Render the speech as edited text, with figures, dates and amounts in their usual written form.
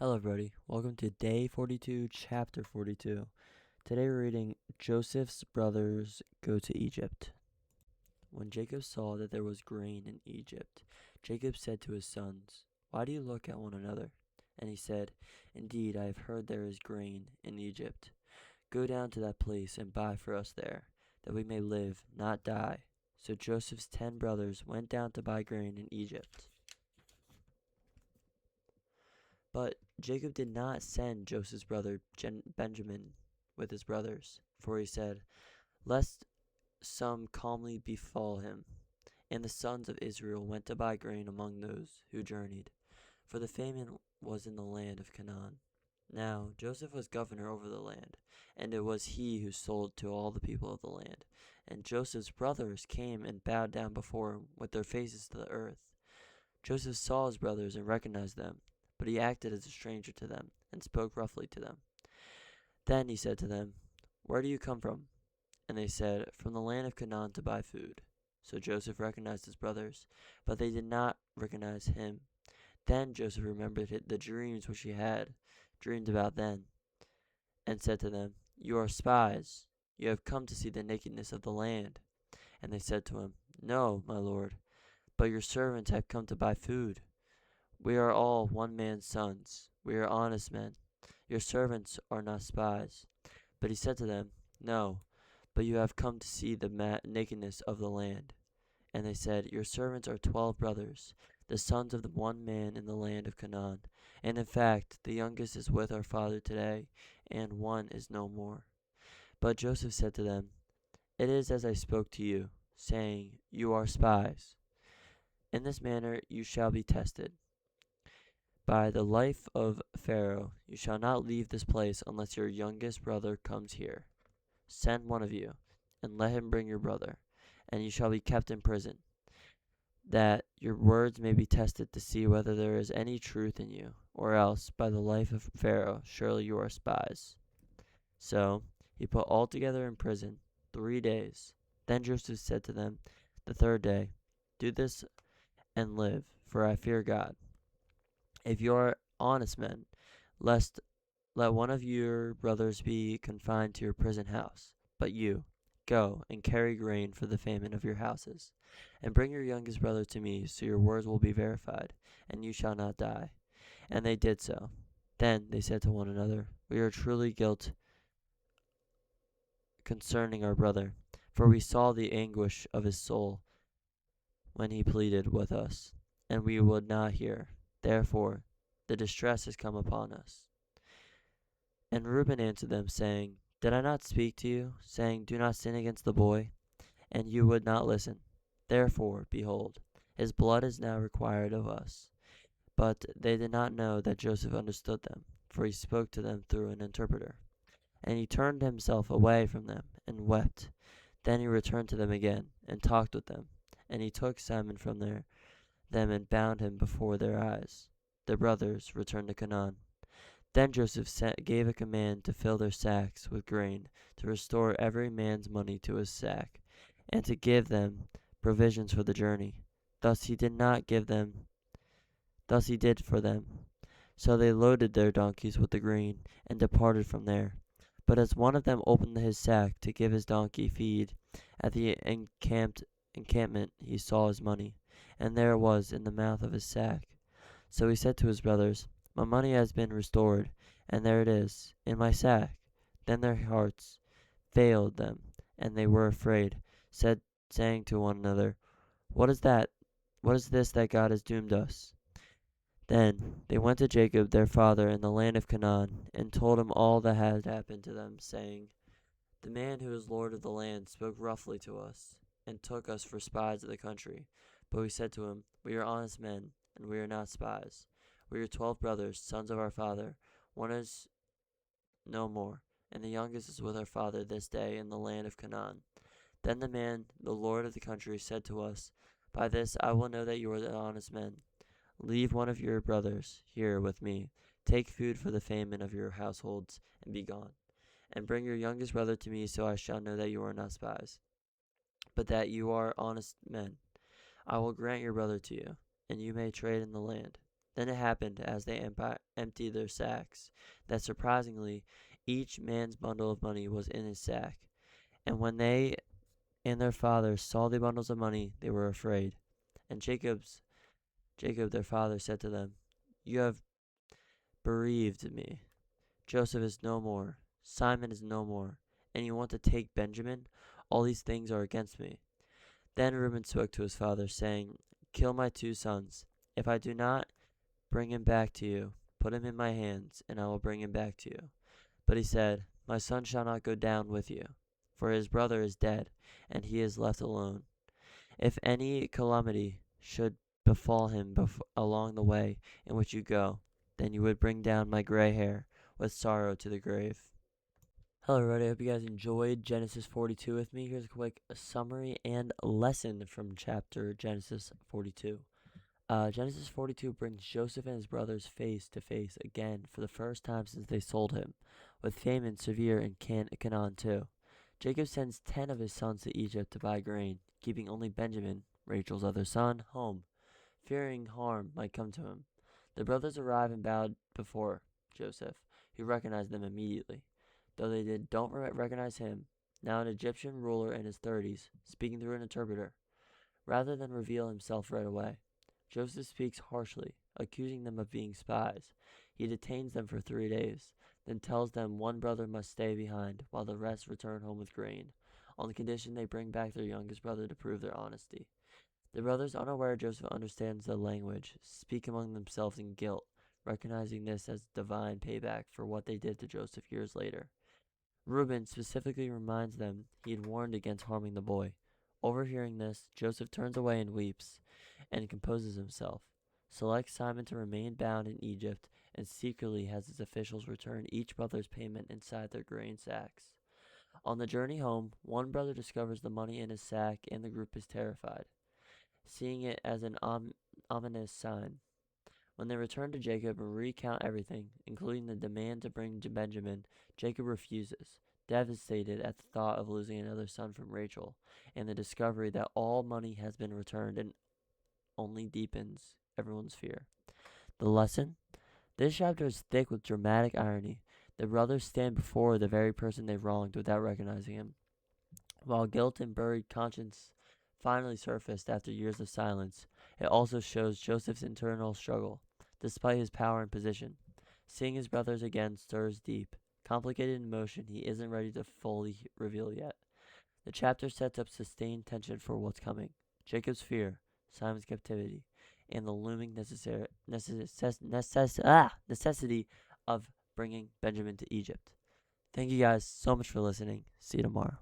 Hello, everybody. Welcome to day 42, chapter 42. Today we're reading Joseph's brothers go to Egypt. When Jacob saw that there was grain in Egypt, Jacob said to his sons, "Why do you look at one another?" And he said, "Indeed, I have heard there is grain in Egypt. Go down to that place and buy for us there, that we may live, not die." So Joseph's 10 brothers went down to buy grain in Egypt. But Jacob did not send Joseph's brother Benjamin with his brothers, for he said, "Lest some calmly befall him." And the sons of Israel went to buy grain among those who journeyed, for the famine was in the land of Canaan. Now Joseph was governor over the land, and it was he who sold to all the people of the land. And Joseph's brothers came and bowed down before him with their faces to the earth. Joseph saw his brothers and recognized them, but he acted as a stranger to them and spoke roughly to them. Then he said to them, "Where do you come from?" And they said, "From the land of Canaan to buy food." So Joseph recognized his brothers, but they did not recognize him. Then Joseph remembered the dreams which he had dreamed about them, and said to them, "You are spies. You have come to see the nakedness of the land." And they said to him, "No, my lord, but your servants have come to buy food. We are all one man's sons. We are honest men. Your servants are not spies." But he said to them, "No, but you have come to see the nakedness of the land." And they said, "Your servants are 12 brothers, the sons of the one man in the land of Canaan. And in fact, the youngest is with our father today, and one is no more." But Joseph said to them, "It is as I spoke to you, saying, 'You are spies.' In this manner you shall be tested. By the life of Pharaoh, you shall not leave this place unless your youngest brother comes here. Send one of you, and let him bring your brother, and you shall be kept in prison, that your words may be tested to see whether there is any truth in you, or else, by the life of Pharaoh, surely you are spies." So he put all together in prison 3 days. Then Joseph said to them the third day, "Do this and live, for I fear God. If you are honest men, let one of your brothers be confined to your prison house. But you, go and carry grain for the famine of your houses, and bring your youngest brother to me, so your words will be verified, and you shall not die." And they did so. Then they said to one another, "We are truly guilty concerning our brother, for we saw the anguish of his soul when he pleaded with us, and we would not hear. Therefore the distress has come upon us." And Reuben answered them, saying, "Did I not speak to you, saying, 'Do not sin against the boy'? And you would not listen. Therefore, behold, his blood is now required of us." But they did not know that Joseph understood them, for he spoke to them through an interpreter. And he turned himself away from them and wept. Then he returned to them again and talked with them. And he took Simeon from them and bound him before their eyes. The brothers returned to Canaan. Then Joseph gave a command to fill their sacks with grain, to restore every man's money to his sack, and to give them provisions for the journey. Thus he did for them. So they loaded their donkeys with the grain, and departed from there. But as one of them opened his sack to give his donkey feed at the encampment, he saw his money, and there it was in the mouth of his sack. So he said to his brothers, "My money has been restored, and there it is, in my sack." Then their hearts failed them, and they were afraid, saying to one another, "What is that? What is this that God has doomed us?" Then they went to Jacob their father in the land of Canaan, and told him all that had happened to them, saying, "The man who is lord of the land spoke roughly to us, and took us for spies of the country. But we said to him, 'We are honest men, and we are not spies. We are 12 brothers, sons of our father. One is no more, and the youngest is with our father this day in the land of Canaan.' Then the man, the lord of the country, said to us, 'By this I will know that you are the honest men. Leave one of your brothers here with me. Take food for the famine of your households, and be gone. And bring your youngest brother to me, so I shall know that you are not spies, but that you are honest men. I will grant your brother to you, and you may trade in the land.' Then it happened, as they emptied their sacks, that surprisingly, each man's bundle of money was in his sack. And when they and their father saw the bundles of money, they were afraid. And Jacob their father said to them, "You have bereaved me. Joseph is no more, Simon is no more, and you want to take Benjamin? All these things are against me." Then Reuben spoke to his father, saying, "Kill my 2 sons. If I do not bring him back to you, put him in my hands, and I will bring him back to you." But he said, "My son shall not go down with you, for his brother is dead, and he is left alone. If any calamity should befall him along the way in which you go, then you would bring down my gray hair with sorrow to the grave." Hello everybody, I hope you guys enjoyed Genesis 42 with me. Here's a quick summary and lesson from chapter Genesis 42. Genesis 42 brings Joseph and his brothers face to face again for the first time since they sold him, with famine severe in Canaan too. Jacob sends 10 of his sons to Egypt to buy grain, keeping only Benjamin, Rachel's other son, home, fearing harm might come to him. The brothers arrive and bow before Joseph, who recognized them immediately, though they don't recognize him, now an Egyptian ruler in his 30s, speaking through an interpreter. Rather than reveal himself right away, Joseph speaks harshly, accusing them of being spies. He detains them for 3 days, then tells them one brother must stay behind while the rest return home with grain, on the condition they bring back their youngest brother to prove their honesty. The brothers, unaware Joseph understands the language, speak among themselves in guilt, recognizing this as divine payback for what they did to Joseph years later. Reuben specifically reminds them he had warned against harming the boy. Overhearing this, Joseph turns away and weeps, and composes himself, selects Simon to remain bound in Egypt, and secretly has his officials return each brother's payment inside their grain sacks. On the journey home, one brother discovers the money in his sack, and the group is terrified, seeing it as an ominous sign. When they return to Jacob and recount everything, including the demand to bring Benjamin, Jacob refuses, devastated at the thought of losing another son from Rachel, and the discovery that all money has been returned and only deepens everyone's fear. The lesson? This chapter is thick with dramatic irony. The brothers stand before the very person they wronged without recognizing him, while guilt and buried conscience finally surfaced after years of silence. It also shows Joseph's internal struggle, despite his power and position. Seeing his brothers again stirs deep, complicated emotion he isn't ready to fully reveal yet. The chapter sets up sustained tension for what's coming: Jacob's fear, Simon's captivity, and the looming necessity of bringing Benjamin to Egypt. Thank you guys so much for listening. See you tomorrow.